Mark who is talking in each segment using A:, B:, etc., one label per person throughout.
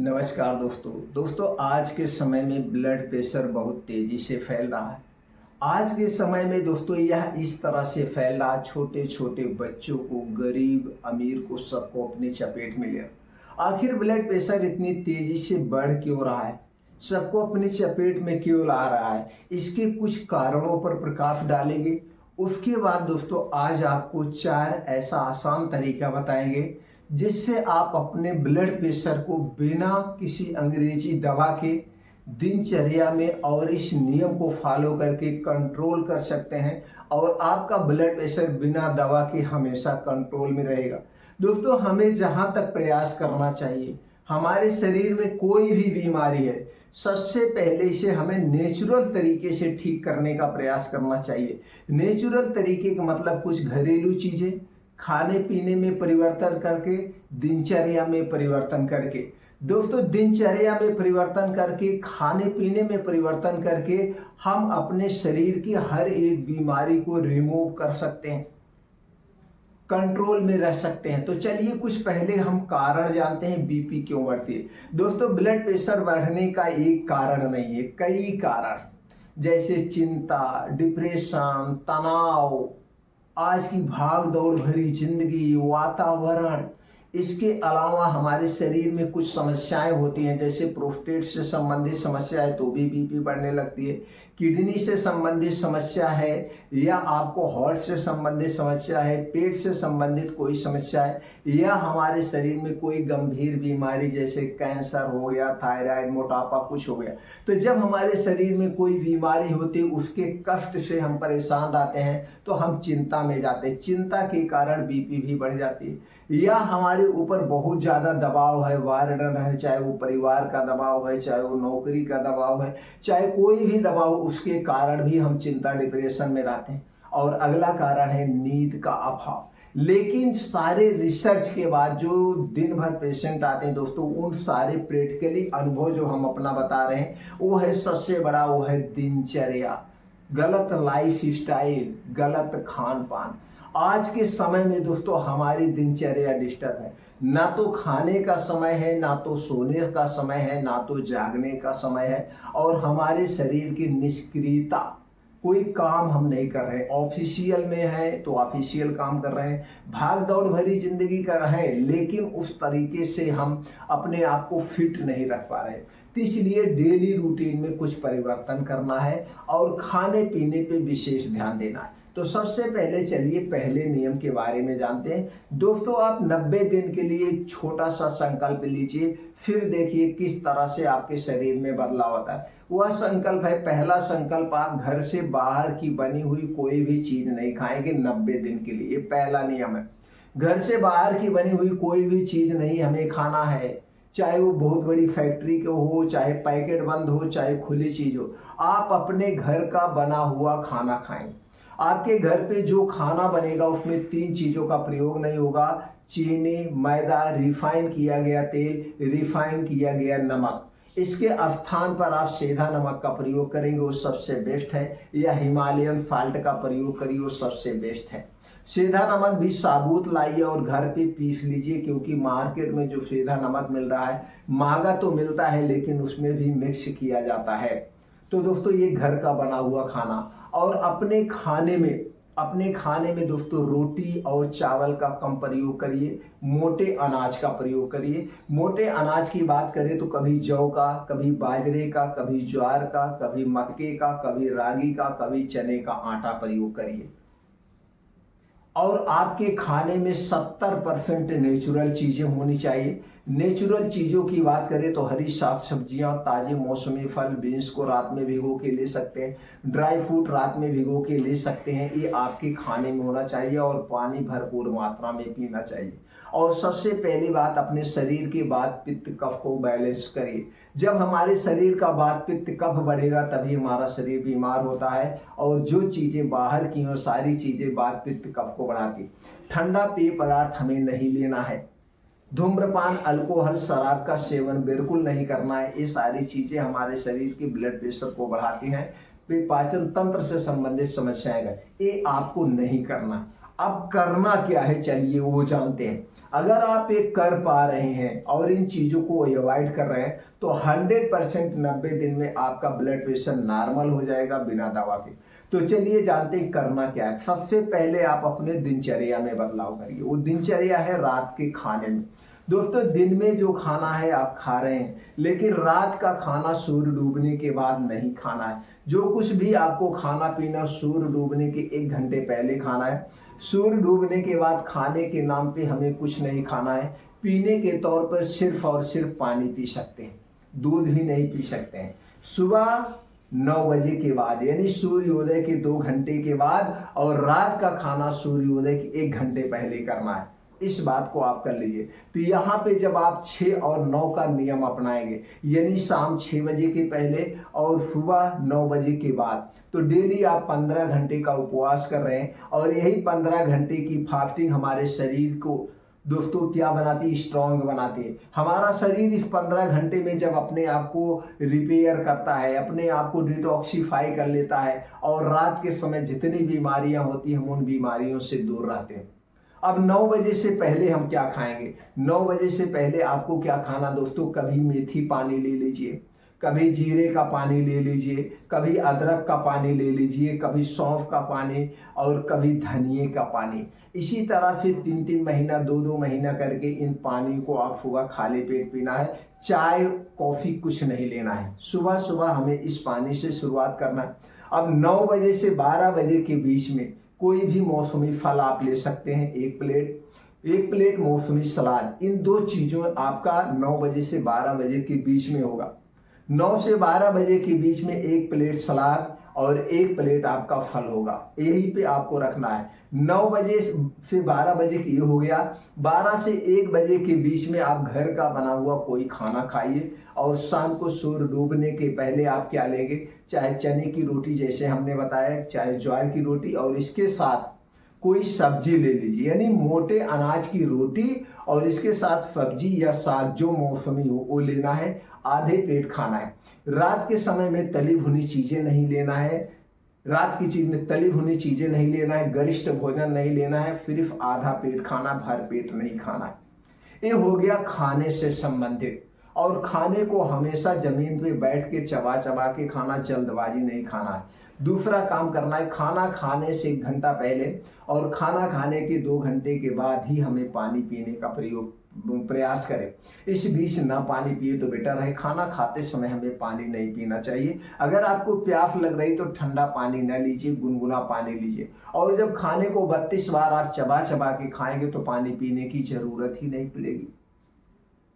A: नमस्कार दोस्तों आज के समय में ब्लड प्रेशर बहुत तेजी से फैल रहा है। आज के समय में दोस्तों यह इस तरह से फैल रहा है, छोटे छोटे बच्चों को, गरीब अमीर को, सबको अपनी चपेट में ले। आखिर ब्लड प्रेशर इतनी तेजी से बढ़ क्यों रहा है, सबको अपनी चपेट में क्यों ला रहा है, इसके कुछ कारणों पर प्रकाश डालेंगे। उसके बाद दोस्तों आज आपको 4 ऐसा आसान तरीका बताएंगे जिससे आप अपने ब्लड प्रेशर को बिना किसी अंग्रेजी दवा के दिनचर्या में और इस नियम को फॉलो करके कंट्रोल कर सकते हैं और आपका ब्लड प्रेशर बिना दवा के हमेशा कंट्रोल में रहेगा। दोस्तों हमें जहां तक प्रयास करना चाहिए, हमारे शरीर में कोई भी बीमारी है, सबसे पहले इसे हमें नेचुरल तरीके से ठीक करने का प्रयास करना चाहिए। नेचुरल तरीके का मतलब कुछ घरेलू चीजें, खाने पीने में परिवर्तन करके, दिनचर्या में परिवर्तन करके। दोस्तों दिनचर्या में परिवर्तन करके, खाने पीने में परिवर्तन करके हम अपने शरीर की हर एक बीमारी को रिमूव कर सकते हैं, कंट्रोल में रह सकते हैं। तो चलिए कुछ पहले हम कारण जानते हैं बीपी क्यों बढ़ती है। दोस्तों ब्लड प्रेशर बढ़ने का एक कारण नहीं है, कई कारण, जैसे चिंता, डिप्रेशन, तनाव, आज की भाग दौड़ भरी जिंदगी, वातावरण। इसके अलावा हमारे शरीर में कुछ समस्याएं होती हैं, जैसे प्रोस्टेट से संबंधित समस्या है तो भी बीपी बढ़ने लगती है, किडनी से संबंधित समस्या है, या आपको हार्ट से संबंधित समस्या है, पेट से संबंधित कोई समस्या है, या हमारे शरीर में कोई गंभीर बीमारी जैसे कैंसर हो गया, थायराइड, मोटापा कुछ हो गया। तो जब हमारे शरीर में कोई बीमारी होती है, उसके कष्ट से हम परेशान रहते हैं तो हम चिंता में जाते हैं, चिंता के कारण बीपी भी बढ़ जाती है। या हमारे ऊपर बहुत ज़्यादा दबाव है, वार्डन है, चाहे वो परिवार का दबाव है, चाहे वो नौकरी का दबाव है, चाहे कोई भी दबाव, उसके कारण भी हम चिंता, डिप्रेशन में रहते हैं। और अगला कारण है नींद का अभाव। लेकिन सारे रिसर्च के बाद जो दिन भर पेशेंट आते हैं दोस्तों, उन सारे प्रैक्टिकली अनुभव जो हम अपना बता रहे हैं, वो है सबसे बड़ा, वो है दिनचर्या, गलत लाइफ स्टाइल, गलत खान पान। आज के समय में दोस्तों हमारी दिनचर्या डिस्टर्ब है, ना तो खाने का समय है, ना तो सोने का समय है, ना तो जागने का समय है, और हमारे शरीर की निष्क्रियता, कोई काम हम नहीं कर रहे। ऑफिशियल में है तो ऑफिशियल काम कर रहे हैं, भाग दौड़ भरी जिंदगी कर रहे हैं, लेकिन उस तरीके से हम अपने आप को फिट नहीं रख पा रहे। तो इसलिए डेली रूटीन में कुछ परिवर्तन करना है और खाने पीने पे विशेष ध्यान देना है। तो सबसे पहले चलिए पहले नियम के बारे में जानते हैं। दोस्तों आप 90 दिन के लिए एक छोटा सा संकल्प लीजिए, फिर देखिए किस तरह से आपके शरीर में बदलाव आता है। वह संकल्प है, पहला संकल्प, आप घर से बाहर की बनी हुई कोई भी चीज नहीं खाएंगे 90 दिन के लिए। पहला नियम है, घर से बाहर की बनी हुई कोई भी चीज नहीं हमें खाना है, चाहे वो बहुत बड़ी फैक्ट्री के हो, चाहे पैकेट बंद हो, चाहे खुली चीज हो। आप अपने घर का बना हुआ खाना खाएं। आपके घर पे जो खाना बनेगा उसमें 3 चीजों का प्रयोग नहीं होगा, चीनी, मैदा, रिफाइन किया गया तेल, रिफाइन किया गया नमक। इसके स्थान पर आप सेंधा नमक का प्रयोग करेंगे, वो सबसे बेस्ट है, या हिमालयन साल्ट का प्रयोग करिए, वो सबसे बेस्ट है। सेंधा नमक भी साबुत लाइए और घर पे पीस लीजिए, क्योंकि मार्केट में जो सेंधा नमक मिल रहा है महंगा तो मिलता है, लेकिन उसमें भी मिक्स किया जाता है। तो दोस्तों ये घर का बना हुआ खाना। और अपने खाने में दोस्तों रोटी और चावल का कम प्रयोग करिए, मोटे अनाज का प्रयोग करिए। मोटे अनाज की बात करें तो कभी जौ का, कभी बाजरे का, कभी ज्वार का, कभी मक्के का, कभी रागी का, कभी चने का आटा प्रयोग करिए। और आपके खाने में 70% नेचुरल चीजें होनी चाहिए। नेचुरल चीजों की बात करें तो हरी साग सब्जियां, ताजे मौसमी फल, बीन्स को रात में भिगो के ले सकते हैं, ड्राई फ्रूट रात में भिगो के ले सकते हैं। ये आपके खाने में होना चाहिए और पानी भरपूर मात्रा में पीना चाहिए। और सबसे पहली बात, अपने शरीर के वात पित्त कफ को बैलेंस करिए। जब हमारे शरीर का वात पित्त कफ बढ़ेगा तभी हमारा शरीर बीमार होता है, और जो चीजें बाहर की हो सारी चीजें वात पित्त कफ को बढ़ाती। ठंडा पेय पदार्थ हमें नहीं लेना है, धूम्रपान, अल्कोहल, शराब का सेवन बिल्कुल नहीं करना है। ये सारी चीजें हमारे शरीर के ब्लड प्रेशर को बढ़ाती हैं, पाचन तंत्र से संबंधित समस्याएं, ये आपको नहीं करना। अब करना क्या है चलिए वो जानते हैं। अगर आप ये कर पा रहे हैं और इन चीज़ों को अवॉइड कर रहे हैं तो 100% 90 दिन में आपका ब्लड प्रेशर नॉर्मल हो जाएगा बिना दवा के। तो चलिए जानते हैं करना क्या है। सबसे पहले आप अपने दिनचर्या में बदलाव करिए। वो दिनचर्या है रात के खाने में। दोस्तों दिन में जो खाना है आप खा रहे हैं, लेकिन रात का खाना सूर्य डूबने के बाद नहीं खाना है। जो कुछ भी आपको खाना पीना सूर्य डूबने के 1 घंटे पहले खाना है। सूर्य डूबने के बाद खाने के नाम पे हमें कुछ नहीं खाना है। पीने के तौर पर सिर्फ और सिर्फ पानी पी सकते हैं, दूध भी नहीं पी सकते हैं। सुबह 9 बजे के बाद यानी सूर्योदय के 2 घंटे के बाद, और रात का खाना सूर्योदय के 1 घंटे पहले करना है। इस बात को आप कर लीजिए। तो यहाँ पे जब आप 6 और 9 का नियम अपनाएंगे, यानी शाम 6 बजे के पहले और सुबह 9 बजे के बाद, तो डेली आप 15 घंटे का उपवास कर रहे हैं। और यही 15 घंटे की फास्टिंग हमारे शरीर को दोस्तों क्या बनाती है, स्ट्रांग बनाती है। हमारा शरीर इस 15 घंटे में जब अपने आप को रिपेयर करता है, अपने आप को डिटॉक्सिफाई कर लेता है, और रात के समय जितनी बीमारियां होती हैं हम उन बीमारियों से दूर रहते हैं। अब 9 बजे से पहले हम क्या खाएंगे? 9 बजे से पहले आपको क्या खाना दोस्तों, कभी मेथी पानी ले लीजिए, कभी जीरे का पानी ले लीजिए, कभी अदरक का पानी ले लीजिए, कभी सौंफ का पानी, और कभी धनिए का पानी। इसी तरह फिर 3-3 महीना 2-2 महीना करके इन पानी को आप सुबह खाली पेट पीना है। चाय कॉफ़ी कुछ नहीं लेना है। सुबह सुबह हमें इस पानी से शुरुआत करना है। अब 9 बजे से 12 बजे के बीच में कोई भी मौसमी फल आप ले सकते हैं, 1 प्लेट मौसमी सलाद। इन 2 चीज़ों आपका 9 बजे से 12 बजे के बीच में होगा। 9 से 12 बजे के बीच में 1 प्लेट सलाद और 1 प्लेट आपका फल होगा। यही पे आपको रखना है। 9 बजे से 12 बजे की ये हो गया। 12 से 1 बजे के बीच में आप घर का बना हुआ कोई खाना खाइए, और शाम को सूर्य डूबने के पहले आप क्या लेंगे, चाहे चने की रोटी जैसे हमने बताया, चाहे ज्वार की रोटी, और इसके साथ कोई सब्जी ले लीजिए, यानी मोटे अनाज की रोटी, और इसके साथ सब्जी या साग जो मौसमी हो वो लेना है। आधे पेट खाना है। रात के समय में तली भुनी चीजें नहीं लेना है। रात की चीज में तली भुनी चीजें नहीं लेना है, गरिष्ठ भोजन नहीं लेना है, सिर्फ आधा पेट खाना, भर पेट नहीं खाना है। ये हो गया खाने से संबंधित। और खाने को हमेशा जमीन पे बैठ के चबा चबा के खाना, जल्दबाजी नहीं खाना है। दूसरा काम करना है, खाना खाने से 1 घंटा पहले और खाना खाने के 2 घंटे के बाद ही हमें पानी पीने का प्रयास करें। इस बीच ना पानी पिए तो बेटर है। खाना खाते समय हमें पानी नहीं पीना चाहिए। अगर आपको प्यास लग रही तो ठंडा पानी न लीजिए, गुनगुना पानी लीजिए। और जब खाने को 32 बार आप चबा चबा के खाएंगे तो पानी पीने की जरूरत ही नहीं पड़ेगी।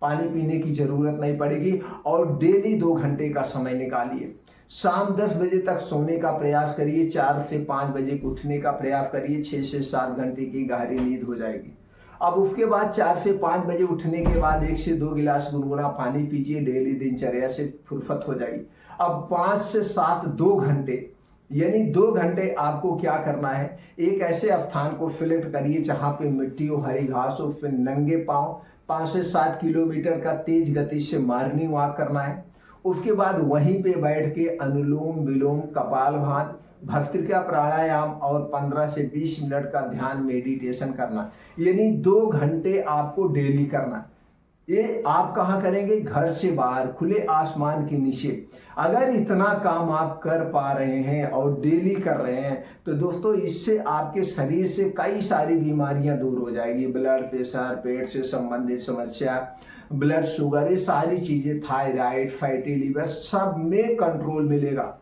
A: पानी पीने की जरूरत नहीं पड़ेगी। और डेली 2 घंटे का समय निकालिए। शाम 10 बजे तक सोने का प्रयास करिए, 4 से 5 बजे उठने का प्रयास करिए, 6 से 7 घंटे की गहरी नींद हो जाएगी। अब उसके बाद 4 से 5 बजे उठने के बाद 1 से 2 गिलास गुनगुना पानी पीजिए। डेली दिनचर्या से फुर्सत हो जाएगी। अब 5 से 7 2 घंटे, यानी 2 घंटे आपको क्या करना है, एक ऐसे स्थान को सिलेक्ट करिए जहां पे मिट्टी हो, हरी घास हो, उस पर नंगे पांव 5 से 7 किलोमीटर का तेज गति से मॉर्निंग वॉक करना है। उसके बाद वहीं पे बैठ के अनुलोम विलोम, कपालभाति, भस्त्रिका प्राणायाम और 15 से 20 मिनट का ध्यान मेडिटेशन करना, यानी 2 घंटे आपको डेली करना। ये आप कहाँ करेंगे, घर से बाहर खुले आसमान के नीचे। अगर इतना काम आप कर पा रहे हैं और डेली कर रहे हैं तो दोस्तों इससे आपके शरीर से कई सारी बीमारियां दूर हो जाएगी। ब्लड प्रेशर, पेट से संबंधित समस्या, ब्लड शुगर, ये सारी चीजें, थायराइड, फैटी लिवर, सब में कंट्रोल मिलेगा।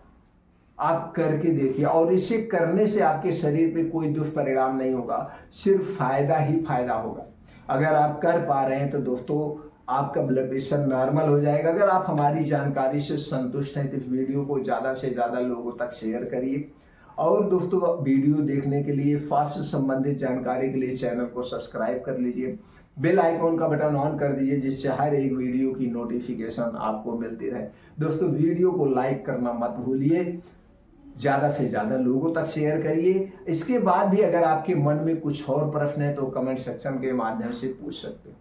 A: आप करके देखिए, और इसे करने से आपके शरीर पे कोई दुष्परिणाम नहीं होगा, सिर्फ फायदा ही फायदा होगा। अगर आप कर पा रहे हैं तो दोस्तों आपका ब्लड प्रेशर नॉर्मल हो जाएगा। अगर आप हमारी जानकारी से संतुष्ट हैं तो इस वीडियो को ज़्यादा से ज़्यादा लोगों तक शेयर करिए। और दोस्तों वीडियो देखने के लिए, स्वास्थ्य संबंधित जानकारी के लिए चैनल को सब्सक्राइब कर लीजिए। बेल आइकॉन का बटन ऑन कर दीजिए जिससे हर एक वीडियो की नोटिफिकेशन आपको मिलती रहे। दोस्तों वीडियो को लाइक करना मत भूलिए, ज़्यादा से ज़्यादा लोगों तक शेयर करिए। इसके बाद भी अगर आपके मन में कुछ और प्रश्न है तो कमेंट सेक्शन के माध्यम से पूछ सकते हैं।